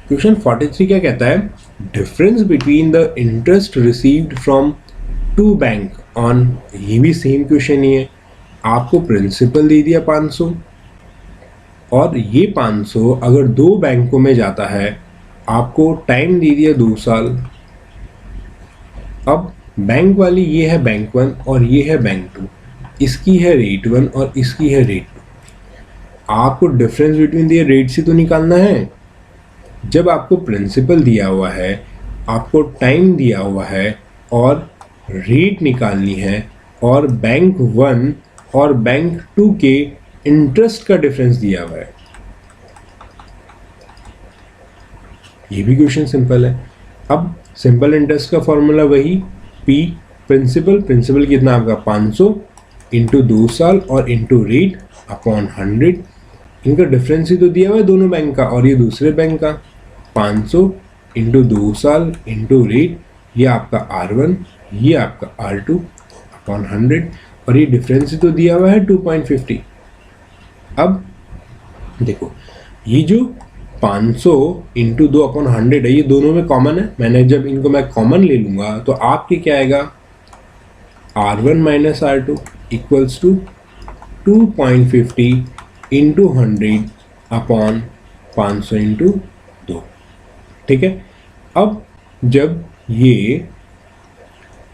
क्वेश्चन 43 क्या कहता है, difference between the interest received from two bank on, ये भी सेम क्वेश्चन ही है। आपको प्रिंसिपल दे दिया 500 और ये 500 अगर 2 बैंकों में जाता है, आपको टाइम दे दिया 2 साल। अब बैंक वाली ये है बैंक 1 और ये है बैंक 2, इसकी है रेट 1 और इसकी है रेट 2। आपको डिफरेंस बिटवीन दिए रेट से तो निकालना है। जब आपको प्रिंसिपल दिया हुआ है, आपको टाइम दिया हुआ है और रेट निकालनी है, और बैंक 1 और बैंक 2 के इंटरेस्ट का डिफरेंस दिया हुआ है, ये भी क्वेश्चन सिंपल है। अब सिंपल इंटरेस्ट का फॉर्मूला वही, P प्रिंसिपल कितना आपका 500 इंटू 2 साल और इंटू रेट अपॉन 100। इनका डिफरेंस ही तो दिया हुआ है दोनों बैंक का, और ये दूसरे बैंक का 500 इंटू 2 साल इंटू रेट, ये आपका R1, ये आपका R2 अपॉन 100, और ये डिफरेंस ही तो दिया हुआ है 2.50। अब देखो, ये जो 500 इंटू 2/100 है, ये दोनों में कॉमन है। मैंने जब इनको मैं कॉमन ले लूँगा तो आपके क्या आएगा, R1 minus R2 equals to 2.50 into 100/500 into 2। ठीक है, अब जब ये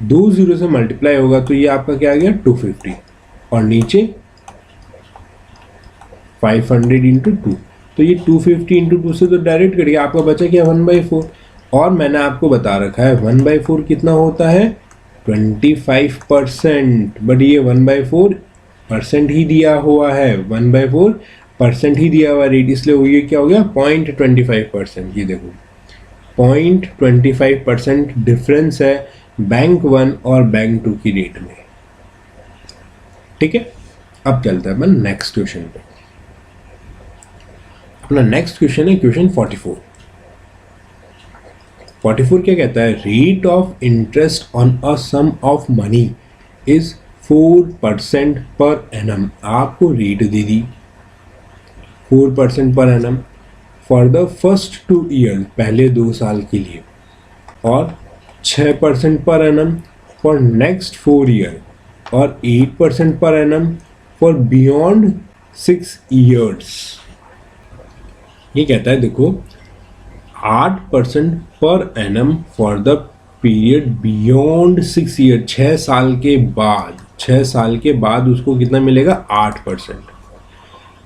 2 0 से मल्टीप्लाई होगा तो ये आपका क्या आ गया 250, और नीचे 500 इंटू 2, तो ये 250 इंटू 2 से तो डायरेक्ट कट गया, आपका बचा क्या 1/4। और मैंने आपको बता रखा है 1/4 कितना होता है 25%, बट ये 1/4% ही दिया हुआ है, 1/4% ही दिया हुआ रेट, इसलिए ये क्या हो गया 0.25%। ये देखो 0.25% डिफरेंस है बैंक 1 और बैंक 2 की रेट में। ठीक है, अब चलता है अपन नेक्स्ट क्वेश्चन पे। अपना नेक्स्ट क्वेश्चन है क्वेश्चन 44। 44 क्या कहता है, rate of interest on a sum of money is 4% per annum. आपको रेट दे दी 4% per annum for the first 2 year, पहले 2 साल के लिए, और 6% per annum for next 4 year, और 8% पर एनम फॉर बियॉन्ड 6 ईयर्स। ये कहता है देखो 8% पर annum for the period beyond 6 year, 6 साल के बाद, 6 साल के बाद उसको कितना मिलेगा 8%।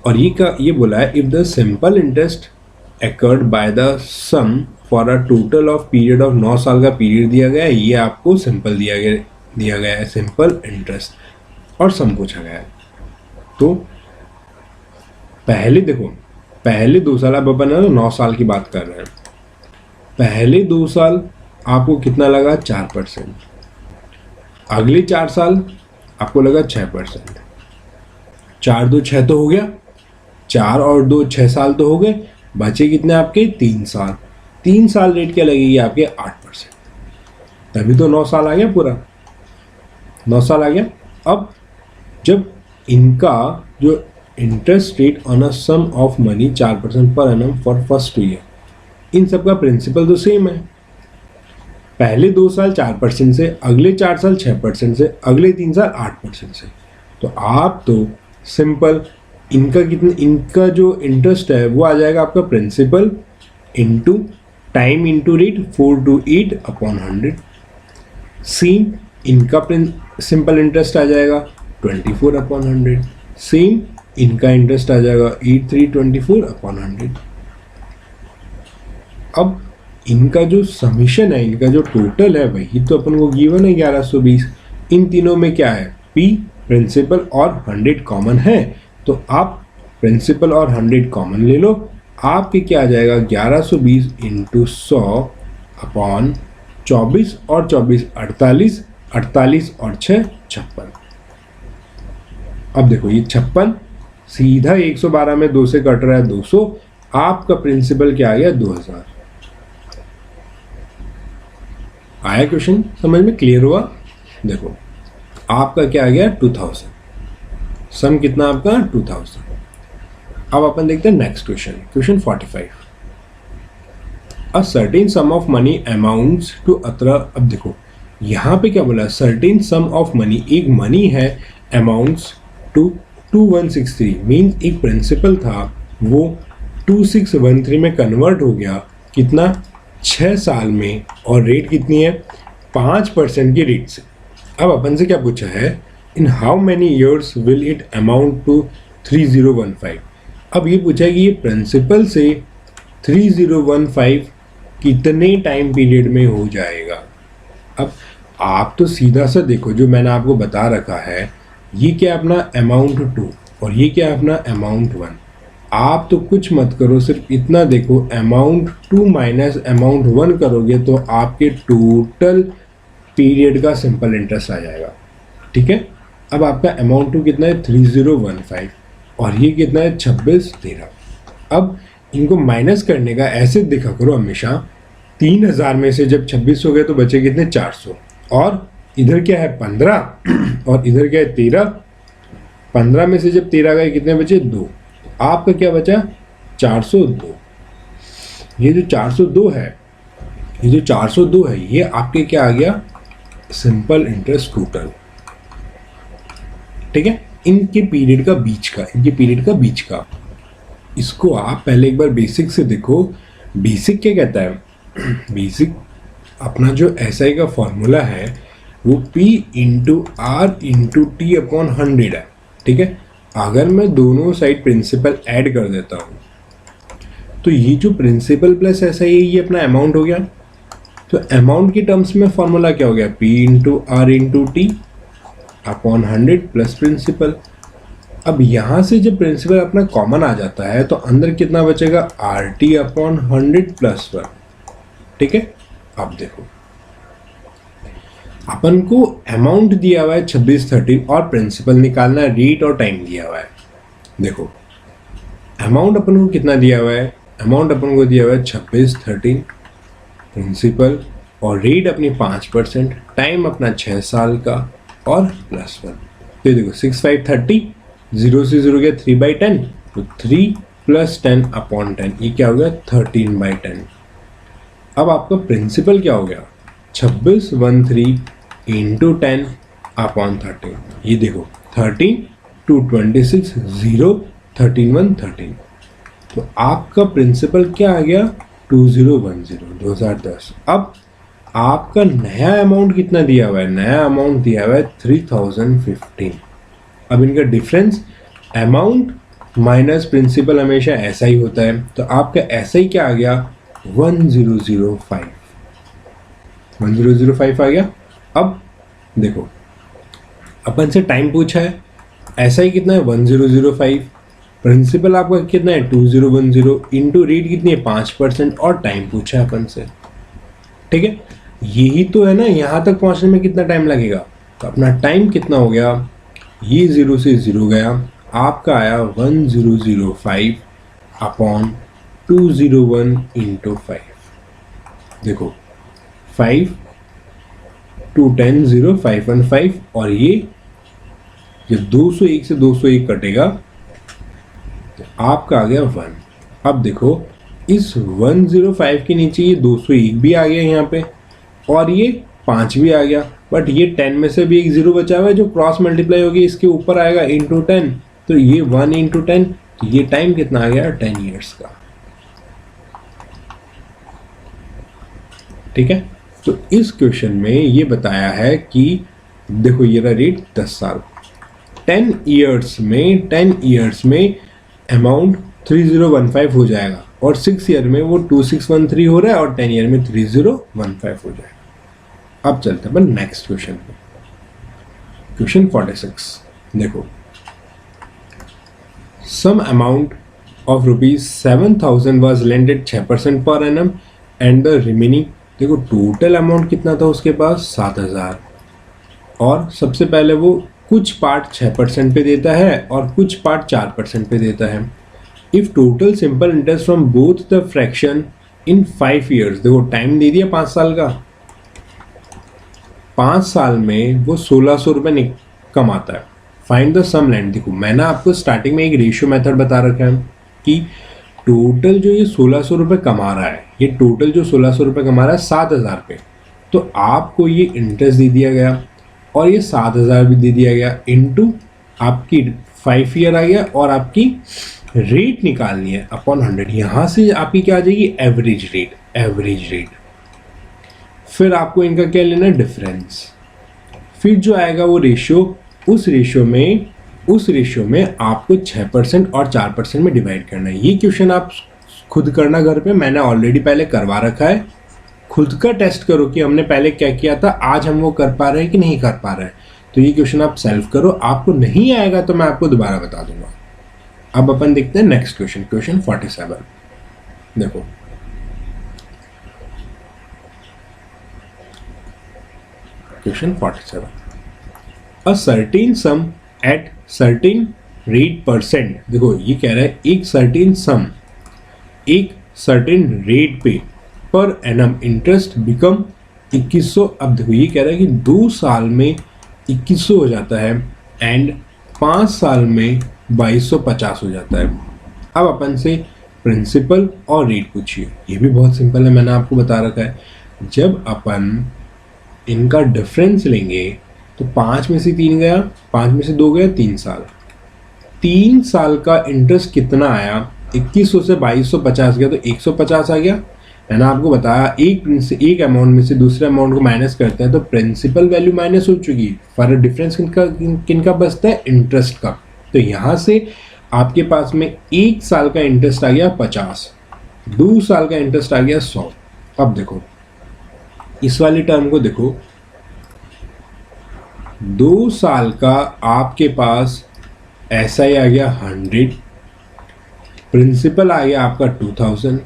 और ये बोला है if the simple interest acquired by the sum for a total of period of 9 साल का पीरियड दिया गया है, ये आपको सिंपल दिया गया है सिंपल इंटरेस्ट, और सम पूछा गया है। तो पहले देखो, पहले 2 साल, अब अपन 9 साल की बात कर रहे हैं, पहले 2 साल आपको कितना लगा 4%, अगले 4 साल आपको लगा 6%, 4 2 6 तो हो गया, 4 और 2 6 साल तो हो गए, बचे कितने आपके 3 साल। 3 साल रेट क्या लगेगी आपके 8%, तभी तो 9 साल आ गया, पूरा 9 साल आ गया। अब जब इनका जो interest rate on a sum of money 4% per annum for first 2 year, इन सब का प्रिंसिपल तो सेम है, पहले 2 साल 4% से, अगले 4 साल 6% से, अगले 3 साल 8% से। तो आप तो सिंपल इनका जो इंटरेस्ट है वो आ जाएगा आपका principal into time into rate 428/100। Same इनका सिंपल इंटरेस्ट आ जाएगा 24/100। सेम इनका इंटरेस्ट आ जाएगा 8324/100। अब इनका जो समीशन है, इनका जो टोटल है, वही तो अपन को गिवन है 1120। इन तीनों में क्या है, P प्रिंसिपल और 100 कॉमन है, तो आप प्रिंसिपल और 100 कॉमन ले लो, आपके क्या आ जाएगा 1120 इंटू 100/24, और 24 48, 48 और 6 56। अब देखो ये 56 सीधा 112 में 2 से कट रहा है 200, आपका प्रिंसिपल क्या आ गया 2000। आया क्वेश्चन समझ में, क्लियर हुआ? देखो आपका क्या आ गया 2000, सम कितना आपका 2000। अब अपन देखते हैं next question, question 45। A certain sum of money amounts to अतरा। अब देखो यहाँ पे क्या बोला, सर्टेन सम ऑफ मनी, एक मनी है, अमाउंट्स टू 2163, मीन्स एक प्रिंसिपल था वो 2613 में कन्वर्ट हो गया, कितना 6 साल में, और रेट कितनी है 5% की रेट से। अब अपन से क्या पूछा है, in how many years will it amount to 3015। अब ये पूछा है कि ये प्रिंसिपल से 3015 कितने टाइम पीरियड में हो जाएगा। अब आप तो सीधा सा देखो, जो मैंने आपको बता रखा है, ये क्या अपना अमाउंट 2 और ये क्या अपना अमाउंट 1। आप तो कुछ मत करो, सिर्फ इतना देखो, अमाउंट 2 माइनस अमाउंट 1 करोगे तो आपके टोटल पीरियड का सिंपल इंटरेस्ट आ जाएगा। ठीक है, अब आपका अमाउंट 2 कितना है 3015, और ये कितना है 2613। अब इनको माइनस करने का ऐसे देखा करो हमेशा, 3000 में से जब 26 हो गए तो बचे कितने 400, और इधर क्या है 15 और इधर क्या है 13। 15 में से जब 13 गए कितने बचे 2, आपका क्या बचा 402। ये जो 402 है, ये आपके क्या आ गया, सिंपल इंटरेस्ट टोटल, ठीक है, इनके पीरियड का बीच का। इसको आप पहले एक बार बेसिक से देखो। बेसिक क्या कहता है? बेसिक अपना जो SI का फॉर्मूला है वो P into R into T upon 100 है, ठीक है। अगर मैं दोनों साइड प्रिंसिपल ऐड कर देता हूँ तो ये जो प्रिंसिपल प्लस SI है ये अपना अमाउंट हो गया। तो अमाउंट की टर्म्स में फॉर्मूला क्या हो गया, P into R into T upon 100 plus principal. अब यहाँ से जब प्रिंसिपल अपना कॉमन आ जाता है तो अंदर कितना बचेगा, आर टी अपॉन 100 प्लस 1, ठीक है। अब देखो अपन को अमाउंट दिया हुआ है 2613 और प्रिंसिपल निकालना है, रेट और टाइम दिया हुआ है। देखो अमाउंट अपन को कितना दिया हुआ है, अमाउंट अपन को दिया हुआ है 2613, प्रिंसिपल और रेट अपनी 5%, टाइम अपना 6 साल का और प्लस 1। तो देखो 6530, 0 से 0 गया 3/10, तो 3 प्लस 10 अपॉन 10, ये क्या हो गया 13/10। अब आपका प्रिंसिपल क्या हो गया, 2613 इंटू 10 अपॉन 13। ये देखो 13 2 26 0 13 1 13। तो आपका प्रिंसिपल क्या आ गया 2010। अब आपका नया अमाउंट कितना दिया हुआ है, नया अमाउंट दिया हुआ है 3015। अब इनका डिफरेंस अमाउंट माइनस प्रिंसिपल हमेशा ऐसा ही होता है, तो आपका ऐसा ही क्या आ गया 1005 आ गया। अब देखो अपन से टाइम पूछा है, ऐसा ही कितना है 1005, प्रिंसिपल आपका कितना है 2010 इंटू रेट कितनी है 5% और टाइम पूछा है अपन से, ठीक है। यही तो है ना, यहाँ तक पहुँचने में कितना टाइम लगेगा, तो अपना टाइम कितना हो गया, ये 0 से 0 गया, आपका आया 1005 अपॉन 201 इंटू 5। देखो 5 2 10 0 5 1 5 और ये 201 से 201 कटेगा तो आपका आ गया 1। अब देखो इस 105 के नीचे ये 201 भी आ गया यहाँ पे और ये 5 भी आ गया, बट ये 10 में से भी एक 0 बचा हुआ है जो क्रॉस मल्टीप्लाई होगी इसके ऊपर आएगा इंटू 10, तो ये 1 इंटू 10, तो ये टाइम कितना आ गया 10 ईयर्स का, ठीक है। तो इस क्वेश्चन में ये बताया है कि देखो ये रहा रेट 10 साल, 10 ईयर्स में अमाउंट 3015 हो जाएगा और 6 ईयर में वो 2613 हो रहा है और 10 ईयर में 3015 हो जाएगा। अब चलते हैं नेक्स्ट क्वेश्चन पे, क्वेश्चन 46। देखो sum amount of ₹7,000 was lended 6% per annum and the remaining, देखो टोटल अमाउंट कितना था उसके पास 7,000 और सबसे पहले वो कुछ पार्ट 6% पे देता है और कुछ पार्ट 4% पे देता है। If total simple interest from both the fraction in 5 years, देखो टाइम दे दिया 5 साल का, 5 साल में वो 1600 रुपये कमाता है। फाइंड द सम लैंड, देखो मैंने आपको स्टार्टिंग में एक रेशियो मेथड बता रखा है कि टोटल जो ये 1600 रुपये कमा रहा है, ये टोटल जो 1600 रुपये कमा रहा है 7,000 पे, तो आपको ये इंटरेस्ट दे दिया गया और ये 7,000 भी दे दिया गया इनटू आपकी 5 ईयर आ गया और आपकी रेट निकालनी है अपॉन 100। यहाँ से आपकी क्या आ जाएगी एवरेज रेट। फिर आपको इनका क्या लेना है डिफरेंस, फिर जो आएगा वो रेशियो, उस रेशियो में आपको 6% और 4% में डिवाइड करना है। ये क्वेश्चन आप खुद करना घर पे, मैंने ऑलरेडी पहले करवा रखा है, खुद का टेस्ट करो कि हमने पहले क्या किया था, आज हम वो कर पा रहे हैं कि नहीं कर पा रहे हैं। तो ये क्वेश्चन आप सेल्फ करो, आपको नहीं आएगा तो मैं आपको दोबारा बता दूंगा। अब अपन देखते हैं नेक्स्ट क्वेश्चन, क्वेश्चन 47। देखो question 47, a certain some at certain rate percent, देखो ये कह रहा है एक सर्टेन सम एक सर्टेन रेट पे पर एनम इंटरेस्ट बिकम 2100। अब देखो ये कह रहा है कि 2 साल में 2100 हो जाता है एंड 5 साल में 2250 हो जाता है। अब अपन से प्रिंसिपल और रेट पूछिए। ये भी बहुत सिंपल है, मैंने आपको बता रखा है। जब अपन इनका डिफरेंस लेंगे तो 5 में से 3 गया, 5 में से 2 गया, 3 साल। 3 साल का इंटरेस्ट कितना आया? 2100 से 2250 गया तो 150 आ गया। मैंने आपको बताया एक अमाउंट में से दूसरे अमाउंट को माइनस करते हैं तो प्रिंसिपल वैल्यू माइनस हो चुकी। फर्दर डिफरेंस किनका बचता है? इंटरेस्ट का। तो यहाँ से आपके पास में 1 साल का इंटरेस्ट आ गया 50, 2 साल का इंटरेस्ट आ गया 100। अब देखो इस वाली टर्म को देखो, 2 साल का आपके पास ऐसा ही आ गया 100, प्रिंसिपल आ गया आपका 2000।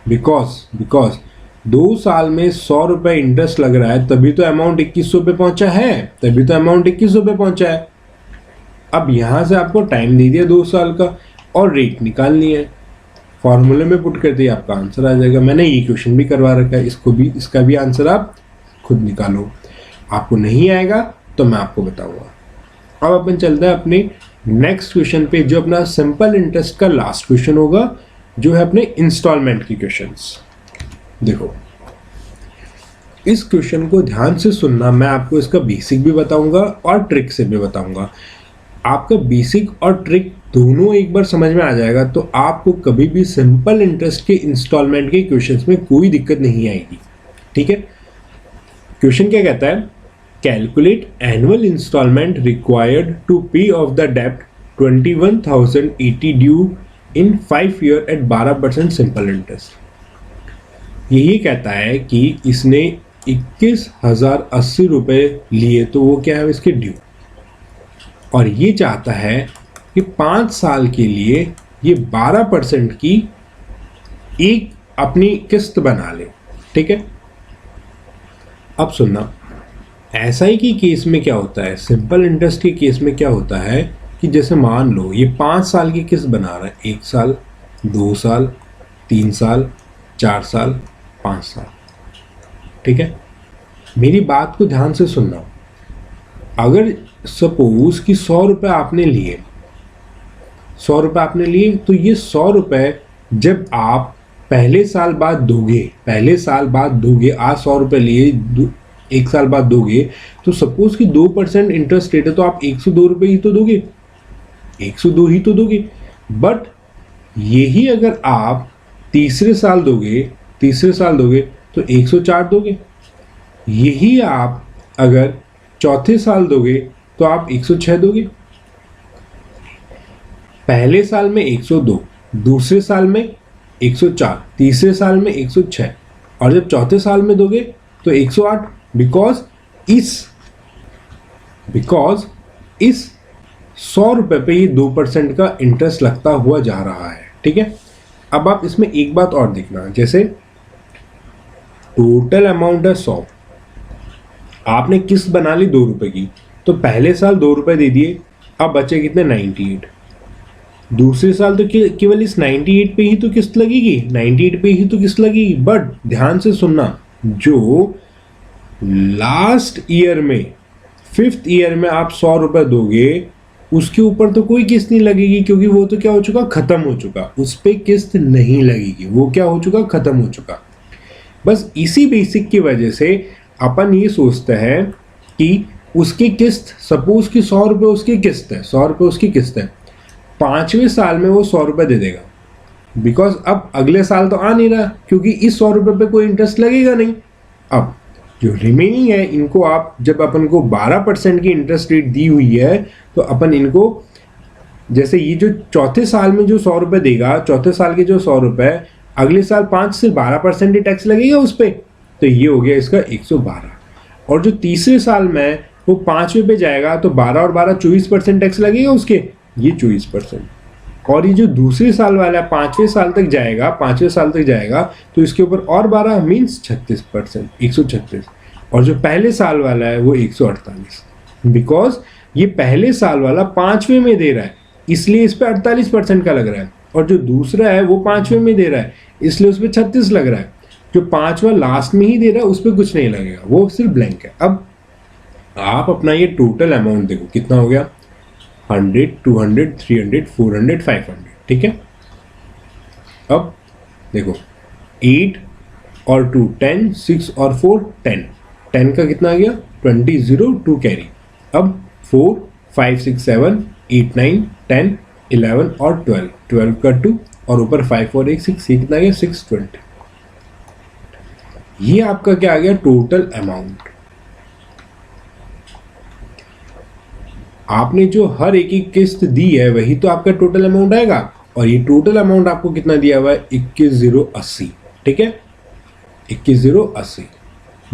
बिकॉज 2 साल में 100 रुपए इंटरेस्ट लग रहा है, तभी तो अमाउंट 2100 पे पहुंचा है, अब यहां से आपको टाइम दे दिया 2 साल का और रेट निकालनी है। फॉर्मूले में पुट कर दिया, आपका आंसर आ जाएगा। मैंने ये क्वेश्चन भी करवा रखा है, इसका भी आंसर आप खुद निकालो। आपको नहीं आएगा तो मैं आपको बताऊंगा। अब अपन चलते हैं अपने नेक्स्ट क्वेश्चन पे, जो अपना सिंपल इंटरेस्ट का लास्ट क्वेश्चन होगा, जो है अपने इंस्टॉलमेंट की क्वेश्चंस। देखो इस क्वेश्चन को ध्यान से सुनना, मैं आपको इसका बेसिक भी बताऊंगा और ट्रिक से भी बताऊंगा। आपका बेसिक और ट्रिक दोनों एक बार समझ में आ जाएगा तो आपको कभी भी सिंपल इंटरेस्ट के इंस्टॉलमेंट के क्वेश्चंस में कोई दिक्कत नहीं आएगी। ठीक है, क्वेश्चन क्या कहता है? Calculate annual instalment required to pay off the डेब्ट 21,080 due in 5 year at 12% simple interest. यही कहता है कि इसने 21,080 रुपए लिए, तो वो क्या है इसके ड्यू, और ये चाहता है कि 5 साल के लिए ये 12% की एक अपनी किस्त बना ले। ठीक है, अब सुनना, एसआई की केस में क्या होता है, सिंपल इंटरेस्ट के केस में क्या होता है कि जैसे मान लो ये 5 साल की किस्त बना रहा है, 1 साल, 2 साल, 3 साल, 4 साल, 5 साल। ठीक है, मेरी बात को ध्यान से सुनना। अगर सपोज कि 100 रुपये आपने लिए, 100 रुपये आपने लिए, तो ये 100 रुपये जब आप पहले साल बाद दोगे, आज 100 रुपये लिए, 1 साल बाद दोगे, तो सपोज कि 2% इंटरेस्ट रेट है, तो आप 102 रुपये ही तो दोगे, 102 ही तो दोगे। बट यही अगर आप तीसरे साल दोगे तो 104 दोगे। यही आप अगर चौथे साल दोगे तो आप 106 दोगे। पहले साल में 102, दूसरे साल में 104, तीसरे साल में 106, और जब चौथे साल में दोगे तो 108। बिकॉज इस 100 रुपये पे ये 2% का इंटरेस्ट लगता हुआ जा रहा है। ठीक है, अब आप इसमें एक बात और देखना, जैसे टोटल अमाउंट है 100, आपने किस्त बना ली 2 रुपए की, तो पहले साल 2 रुपए दे दिए, अब बचे कितने? 98। दूसरे साल तो केवल इस 98 पे ही तो किस्त लगेगी, बट ध्यान से सुनना, जो लास्ट ईयर में 5th ईयर में आप 100 रुपए दोगे, उसके ऊपर तो कोई किस्त नहीं लगेगी, क्योंकि वो तो क्या हो चुका? खत्म हो चुका। उस पर किस्त नहीं लगेगी, वो क्या हो चुका? खत्म हो चुका। बस इसी बेसिक की वजह से अपन ये सोचते हैं कि उसकी किस्त, सपोज कि 100 रुपये उसकी किस्त है, 5वें साल में वो 100 रुपये दे देगा। बिकॉज अब अगले साल तो आ नहीं रहा, क्योंकि इस 100 रुपये पे कोई इंटरेस्ट लगेगा नहीं। अब जो रिमेनिंग है, इनको आप, जब अपन को 12% की इंटरेस्ट रेट दी हुई है, तो अपन इनको, जैसे ये जो चौथे साल में जो 100 रुपये देगा, चौथे साल के जो 100 रुपये, अगले साल 5 से 12% ही टैक्स लगेगा उस पर, तो ये हो गया इसका 112। और जो तीसरे साल में वो 5वें पे जाएगा, तो 12 और 12 24% टैक्स लगेगा उसके, ये 24%। और ये जो दूसरे साल वाला 5वें साल तक जाएगा, तो इसके ऊपर और 12 मीन्स 36%, 136। और जो पहले साल वाला है वो 148। बिकॉज ये पहले साल वाला 5वें में दे रहा है, इसलिए इस पर 48% का लग रहा है, और जो दूसरा है वो 5वें में दे रहा है, इसलिए उस पर 36 लग रहा है। जो 5वां लास्ट में ही दे रहा है उस पर कुछ नहीं लगेगा, वो सिर्फ ब्लैंक है। अब आप अपना ये टोटल अमाउंट देखो कितना हो गया, 100, 200, 300, 400, 500। ठीक है, अब देखो 8 और 2 10, 6 और 4 10, 10 का कितना आ गया 20, 0 2 कैरी। अब 4 5 6 7 8 9 10 11 और 12, 12 का 2 और ऊपर 5 और 1 6, ये कितना आ गया 620। ये आपका क्या आ गया टोटल अमाउंट। आपने जो हर एक किस्त दी है वही तो आपका टोटल अमाउंट आएगा, और ये टोटल अमाउंट आपको कितना दिया हुआ है 21,080। ठीक है 21,080।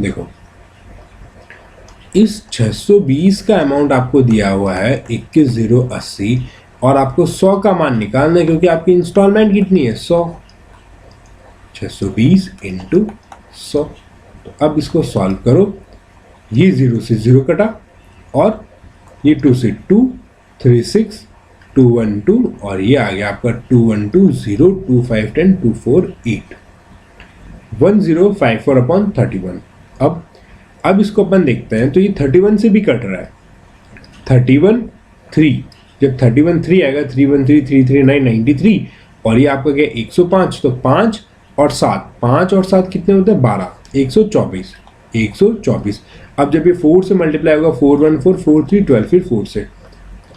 देखो इस 620 का अमाउंट आपको दिया हुआ है 21,080, और आपको 100 का मान निकालना है क्योंकि आपकी इंस्टॉलमेंट कितनी है 100। 620 इंटू 100। तो अब इसको सॉल्व करो, ये 0 से 0 कटा, और ये 2 से 2 3 6 2 1 2, और ये आ गया आपका 2 1 2 0 2 5 10 2 4 8 1054 अपॉन 31। अब इसको अपन देखते हैं, तो ये 31 से भी कट रहा है। 31 3, जब 31 3 आएगा 3 1 3 3 3 9 93, और ये आपका क्या 105, तो 5 और 7, 5 और 7 कितने होते हैं 12, 124 124। अब जब ये 4 से मल्टीप्लाई होगा 4 1 4 4 3 12, फिर 4 से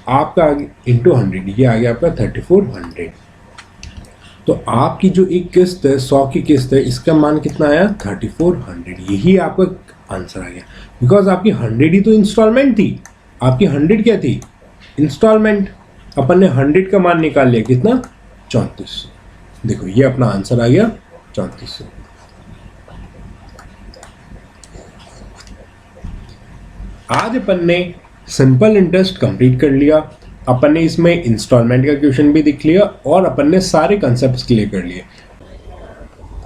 आपका आगे इंटू 100, ये आ गया आपका 3400। तो आपकी जो एक किस्त है 100 की किस्त है, इसका मान कितना आया 3400। यही आपका आंसर आ गया, बिकॉज आपकी 100 ही तो इंस्टॉलमेंट थी। आपकी 100 क्या थी इंस्टॉलमेंट। अपन ने 100 का मान निकाल लिया कितना 3400। देखो ये अपना आंसर आ गया 3400। आज अपन ने सिंपल इंटरेस्ट कंप्लीट कर लिया। अपन ने इसमें इंस्टॉलमेंट का क्वेश्चन भी देख लिया, और अपन ने सारे कंसेप्ट्स क्लियर कर लिए।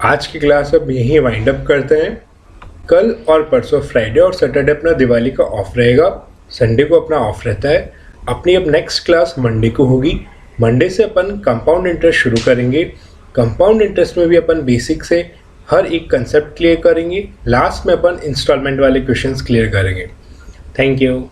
आज की क्लास अब यहीं वाइंड अप करते हैं। कल और परसों फ्राइडे और सैटरडे अपना दिवाली का ऑफ रहेगा, संडे को अपना ऑफ रहता है। अपनी अब नेक्स्ट क्लास मंडे को होगी। मंडे से अपन कंपाउंड इंटरेस्ट शुरू करेंगे। कंपाउंड इंटरेस्ट में भी अपन बेसिक से हर एक कंसेप्ट क्लियर करेंगे। लास्ट में अपन इंस्टॉलमेंट वाले क्वेश्चंस क्लियर करेंगे। Thank you.